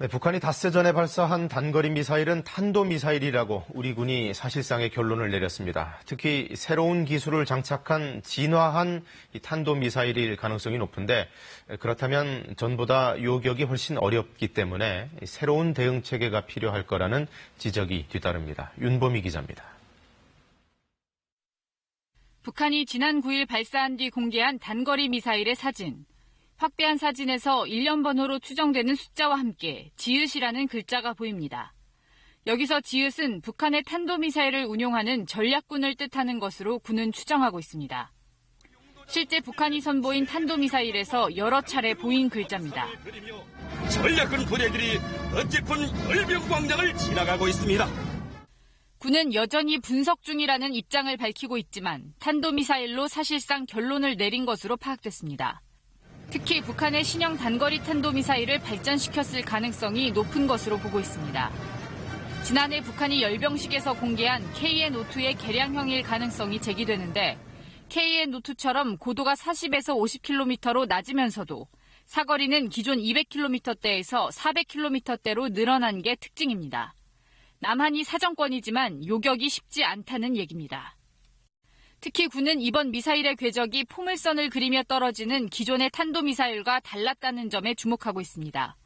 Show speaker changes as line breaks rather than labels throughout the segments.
네, 북한이 닷새 전에 발사한 단거리 미사일은 탄도미사일이라고 우리 군이 사실상의 결론을 내렸습니다. 특히 새로운 기술을 장착한 진화한 탄도미사일일 가능성이 높은데 그렇다면 전보다 요격이 훨씬 어렵기 때문에 새로운 대응 체계가 필요할 거라는 지적이 뒤따릅니다. 윤보미 기자입니다.
북한이 지난 9일 발사한 뒤 공개한 단거리 미사일의 사진. 확대한 사진에서 일련 번호로 추정되는 숫자와 함께 지읒이라는 글자가 보입니다. 여기서 지읒은 북한의 탄도미사일을 운용하는 전략군을 뜻하는 것으로 군은 추정하고 있습니다. 실제 북한이 선보인 탄도미사일에서 여러 차례 보인 글자입니다.
전략군 부대들이 어쨌든 열병광장을 지나가고 있습니다.
군은 여전히 분석 중이라는 입장을 밝히고 있지만 탄도미사일로 사실상 결론을 내린 것으로 파악됐습니다. 특히 북한의 신형 단거리 탄도미사일을 발전시켰을 가능성이 높은 것으로 보고 있습니다. 지난해 북한이 열병식에서 공개한 KN-52의 개량형일 가능성이 제기되는데 KN-52처럼 고도가 40에서 50km로 낮으면서도 사거리는 기존 200km대에서 400km대로 늘어난 게 특징입니다. 남한이 사정권이지만 요격이 쉽지 않다는 얘기입니다. 특히 군은 이번 미사일의 궤적이 포물선을 그리며 떨어지는 기존의 탄도미사일과 달랐다는 점에 주목하고 있습니다.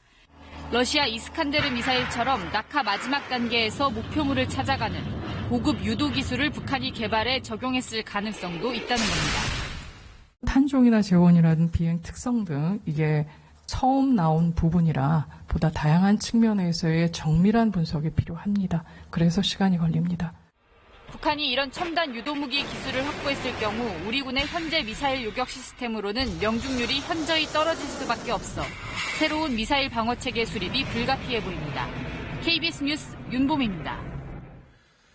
러시아 이스칸데르 미사일처럼 낙하 마지막 단계에서 목표물을 찾아가는 고급 유도 기술을 북한이 개발해 적용했을 가능성도 있다는 겁니다.
탄종이나 재원이라든 비행 특성 등 이게 처음 나온 부분이라 보다 다양한 측면에서의 정밀한 분석이 필요합니다. 그래서 시간이 걸립니다.
북한이 이런 첨단 유도무기 기술을 확보했을 경우 우리 군의 현재 미사일 요격 시스템으로는 명중률이 현저히 떨어질 수밖에 없어 새로운 미사일 방어체계 수립이 불가피해 보입니다. KBS 뉴스 윤보미입니다.